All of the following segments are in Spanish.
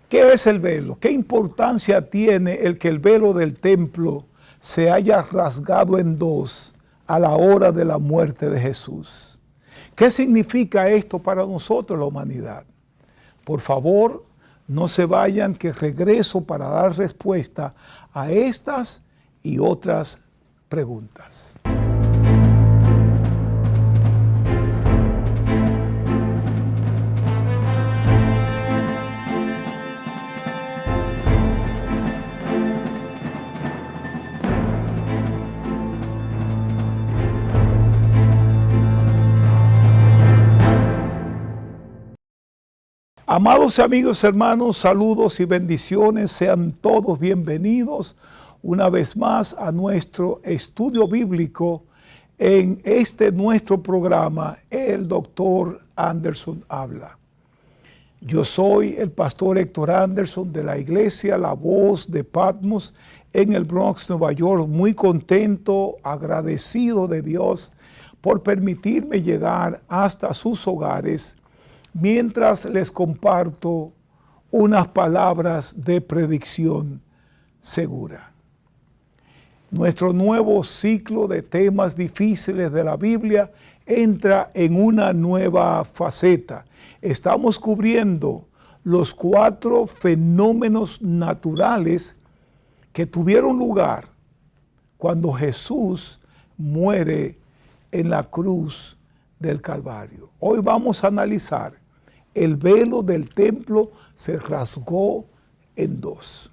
¿Qué es el velo? ¿Qué importancia tiene el que el velo del templo se haya rasgado en dos a la hora de la muerte de Jesús? ¿Qué significa esto para nosotros, la humanidad? Por favor, no se vayan, que regreso para dar respuesta a estas y otras preguntas. Amados amigos, hermanos, saludos y bendiciones. Sean todos bienvenidos una vez más a nuestro estudio bíblico en este nuestro programa, El Doctor Anderson Habla. Yo soy el pastor Héctor Anderson de la iglesia La Voz de Patmos en el Bronx, Nueva York, muy contento, agradecido de Dios por permitirme llegar hasta sus hogares mientras les comparto unas palabras de predicción segura. Nuestro nuevo ciclo de temas difíciles de la Biblia entra en una nueva faceta. Estamos cubriendo los 4 fenómenos naturales que tuvieron lugar cuando Jesús muere en la cruz del Calvario. Hoy vamos a analizar el velo del templo se rasgó en dos.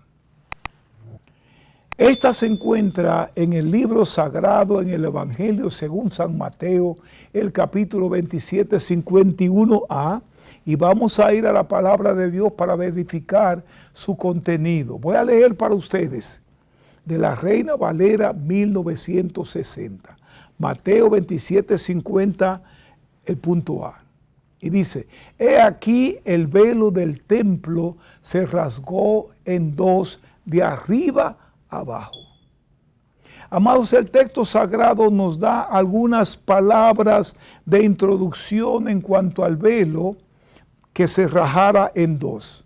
Esta se encuentra en el libro sagrado, en el Evangelio según San Mateo, el capítulo 27, 51a, y vamos a ir a la palabra de Dios para verificar su contenido. Voy a leer para ustedes de la Reina Valera 1960. Mateo 27, 50, el punto A. Y dice, he aquí el velo del templo se rasgó en dos de arriba abajo. Amados, el texto sagrado nos da algunas palabras de introducción en cuanto al velo que se rajara en dos.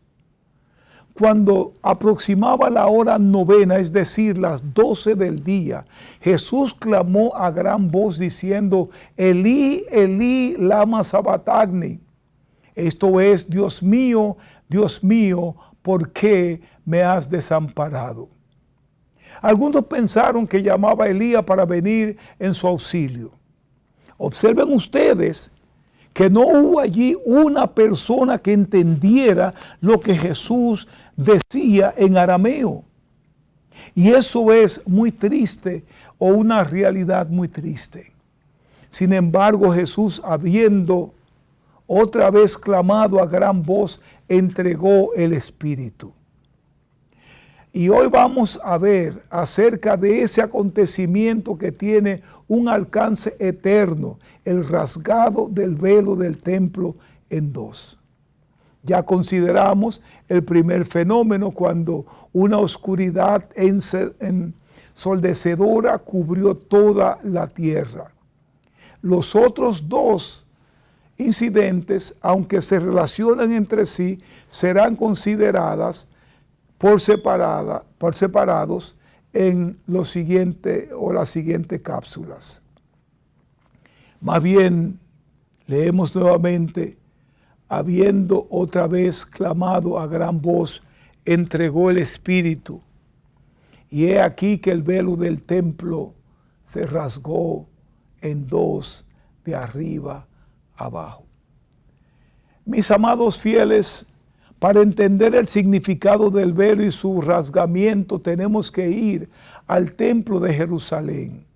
Cuando aproximaba la hora novena, es decir, las 12 del día, Jesús clamó a gran voz diciendo, Elí, Elí, lama sabactani. Esto es, Dios mío, ¿por qué me has desamparado? Algunos pensaron que llamaba a Elías para venir en su auxilio. Observen ustedes que no hubo allí una persona que entendiera lo que Jesús decía en arameo. Y eso es muy triste, o una realidad muy triste. Sin embargo, Jesús, habiendo otra vez clamado a gran voz, entregó el Espíritu. Y hoy vamos a ver acerca de ese acontecimiento que tiene un alcance eterno, el rasgado del velo del templo en dos. Ya consideramos el primer fenómeno cuando una oscuridad ensordecedora cubrió toda la tierra. Los otros dos incidentes, aunque se relacionan entre sí, serán consideradas por separados en los siguientes o las siguientes cápsulas. Más bien, leemos nuevamente, habiendo otra vez clamado a gran voz, entregó el Espíritu. Y he aquí que el velo del templo se rasgó en dos de arriba abajo. Mis amados fieles, para entender el significado del velo y su rasgamiento, tenemos que ir al templo de Jerusalén.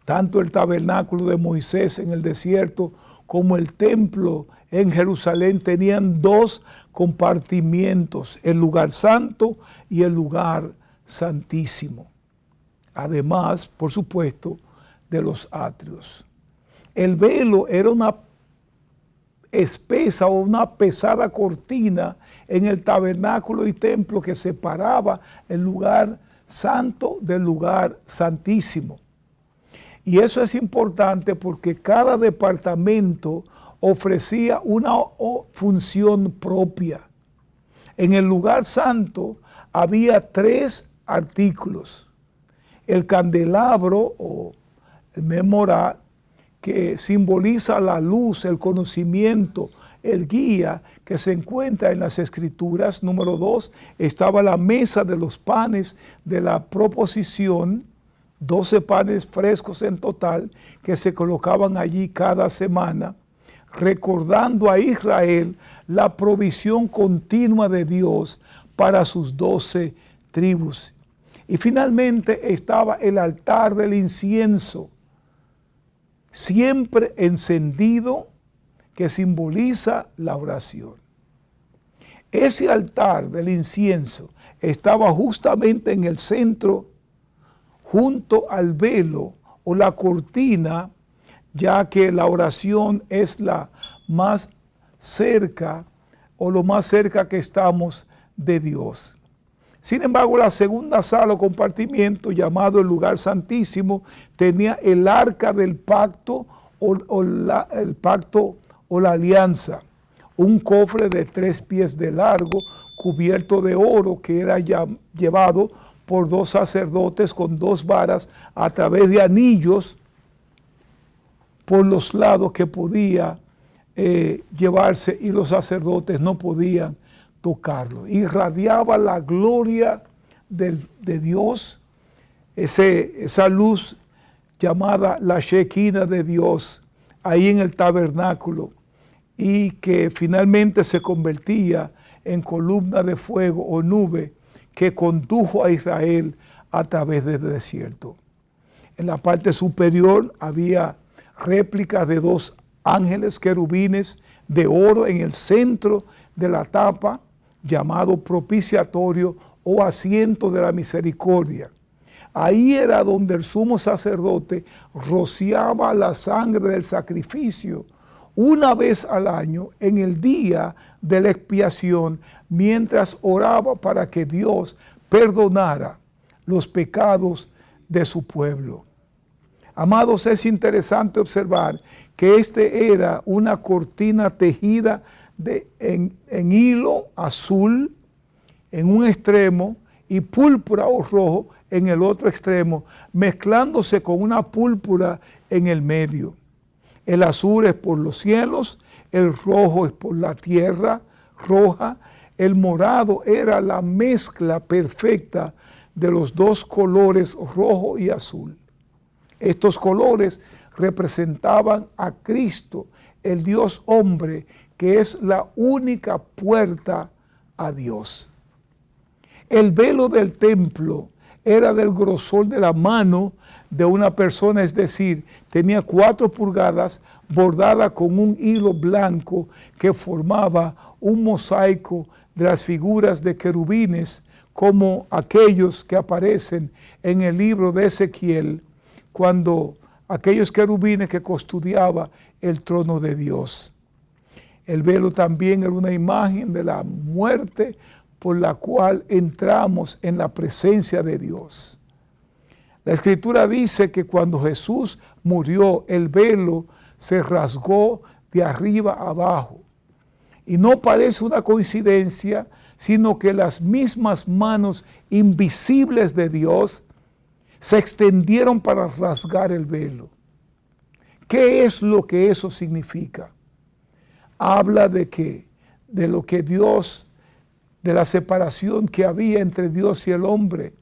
Tanto el tabernáculo de Moisés en el desierto como el templo en Jerusalén tenían dos compartimientos, el lugar santo y el lugar santísimo. Además, por supuesto, de los atrios. El velo era una espesa o una pesada cortina en el tabernáculo y templo que separaba el lugar santo del lugar santísimo. Y eso es importante porque cada departamento ofrecía una función propia. En el lugar santo había 3 artículos. El candelabro o el menorá, que simboliza la luz, el conocimiento, el guía que se encuentra en las Escrituras. Número 2, estaba la mesa de los panes de la proposición, 12 panes frescos en total que se colocaban allí cada semana, recordando a Israel la provisión continua de Dios para sus 12 tribus. Y finalmente estaba el altar del incienso, siempre encendido, que simboliza la oración. Ese altar del incienso estaba justamente en el centro, junto al velo o la cortina, ya que la oración es la más cerca o lo más cerca que estamos de Dios. Sin embargo, la segunda sala o compartimiento, llamado el lugar santísimo, tenía el arca del pacto el pacto o la alianza, un cofre de 3 pies de largo, cubierto de oro, que era llevado por 2 sacerdotes con 2 varas a través de anillos por los lados que podía llevarse, y los sacerdotes no podían tocarlo. Irradiaba la gloria de Dios, esa luz llamada la Shekinah de Dios, ahí en el tabernáculo, y que finalmente se convertía en columna de fuego o nube que condujo a Israel a través del desierto. En la parte superior había réplicas de 2 ángeles querubines de oro en el centro de la tapa, llamado propiciatorio o asiento de la misericordia. Ahí era donde el sumo sacerdote rociaba la sangre del sacrificio una vez al año en el día de la expiación, mientras oraba para que Dios perdonara los pecados de su pueblo. Amados, es interesante observar que era una cortina tejida en hilo azul en un extremo y púrpura o rojo en el otro extremo, mezclándose con una púrpura en el medio. El azul es por los cielos, el rojo es por la tierra roja, el morado era la mezcla perfecta de los 2 colores, rojo y azul. Estos colores representaban a Cristo, el Dios hombre, que es la única puerta a Dios. El velo del templo era del grosor de la mano de una persona, es decir, tenía 4 pulgadas, bordada con un hilo blanco que formaba un mosaico de las figuras de querubines, como aquellos que aparecen en el libro de Ezequiel, cuando aquellos querubines que custodiaban el trono de Dios. El velo también era una imagen de la muerte por la cual entramos en la presencia de Dios. La Escritura dice que cuando Jesús murió, el velo se rasgó de arriba a abajo. Y no parece una coincidencia, sino que las mismas manos invisibles de Dios se extendieron para rasgar el velo. ¿Qué es lo que eso significa? Habla de lo que Dios, de la separación que había entre Dios y el hombre,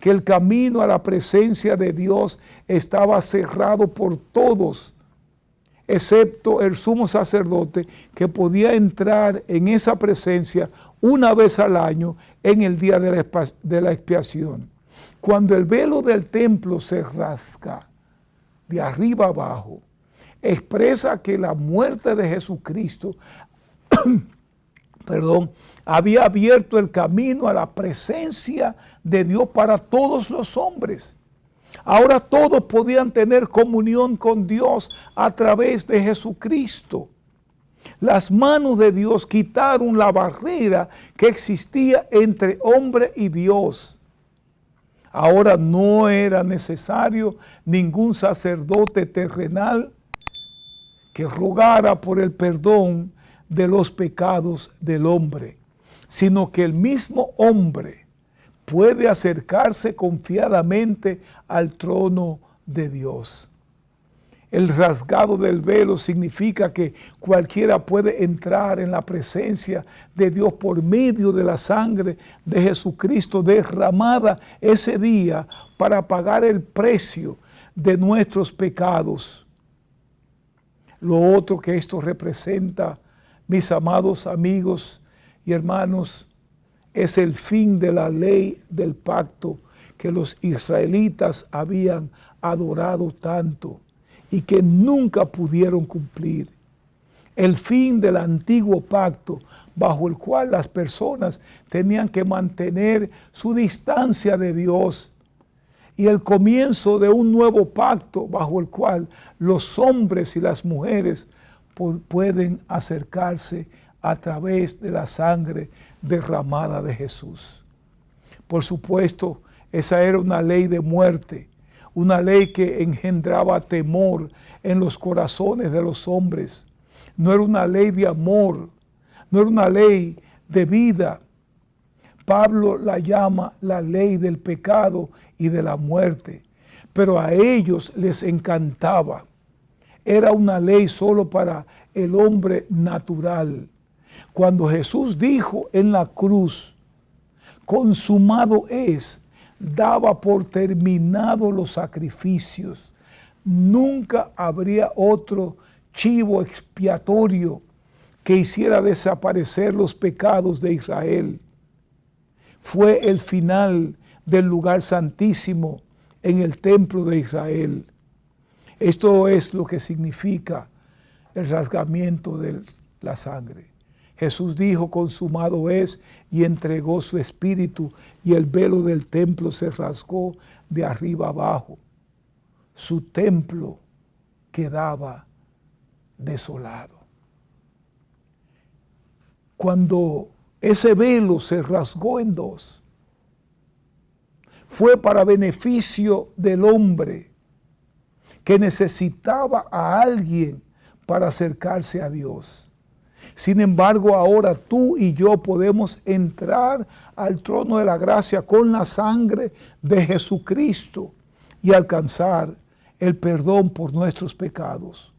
que el camino a la presencia de Dios estaba cerrado por todos, excepto el sumo sacerdote, que podía entrar en esa presencia una vez al año en el día de la expiación. Cuando el velo del templo se rasga de arriba abajo, expresa que la muerte de Jesucristo había abierto el camino a la presencia de Dios para todos los hombres. Ahora todos podían tener comunión con Dios a través de Jesucristo. Las manos de Dios quitaron la barrera que existía entre hombre y Dios. Ahora no era necesario ningún sacerdote terrenal que rogara por el perdón de los pecados del hombre, sino que el mismo hombre puede acercarse confiadamente al trono de Dios. El rasgado del velo significa que cualquiera puede entrar en la presencia de Dios por medio de la sangre de Jesucristo derramada ese día para pagar el precio de nuestros pecados. Lo otro que esto representa, mis amados amigos y hermanos, es el fin de la ley del pacto que los israelitas habían adorado tanto y que nunca pudieron cumplir. El fin del antiguo pacto bajo el cual las personas tenían que mantener su distancia de Dios, y el comienzo de un nuevo pacto bajo el cual los hombres y las mujeres pueden acercarse a través de la sangre derramada de Jesús. Por supuesto, esa era una ley de muerte, una ley que engendraba temor en los corazones de los hombres. No era una ley de amor, no era una ley de vida. Pablo la llama la ley del pecado y de la muerte, pero a ellos les encantaba. Era una ley solo para el hombre natural. Cuando Jesús dijo en la cruz, consumado es, daba por terminado los sacrificios. Nunca habría otro chivo expiatorio que hiciera desaparecer los pecados de Israel. Fue el final del lugar santísimo en el templo de Israel. Esto es lo que significa el rasgamiento de la sangre. Jesús dijo, consumado es, y entregó su espíritu, y el velo del templo se rasgó de arriba abajo. Su templo quedaba desolado. Cuando ese velo se rasgó en dos, fue para beneficio del hombre que necesitaba a alguien para acercarse a Dios. Sin embargo, ahora tú y yo podemos entrar al trono de la gracia con la sangre de Jesucristo y alcanzar el perdón por nuestros pecados.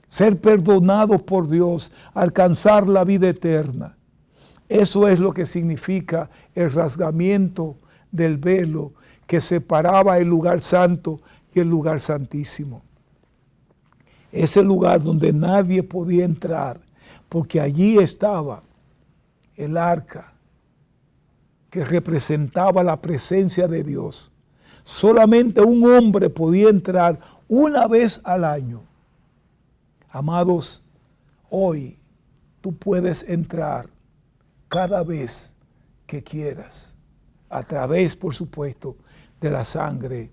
Ser perdonados por Dios, alcanzar la vida eterna. Eso es lo que significa el rasgamiento del velo que separaba el lugar santo y el lugar santísimo. Ese lugar donde nadie podía entrar, porque allí estaba el arca que representaba la presencia de Dios. Solamente un hombre podía entrar una vez al año. Amados, hoy tú puedes entrar cada vez que quieras, a través, por supuesto, de la sangre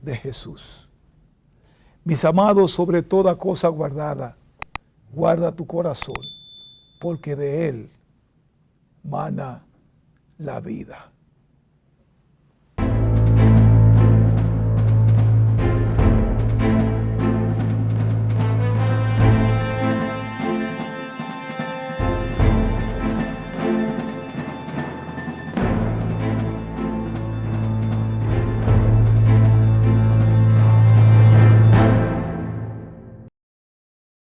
de Jesús. Mis amados, sobre toda cosa guardada, guarda tu corazón, porque de él mana la vida.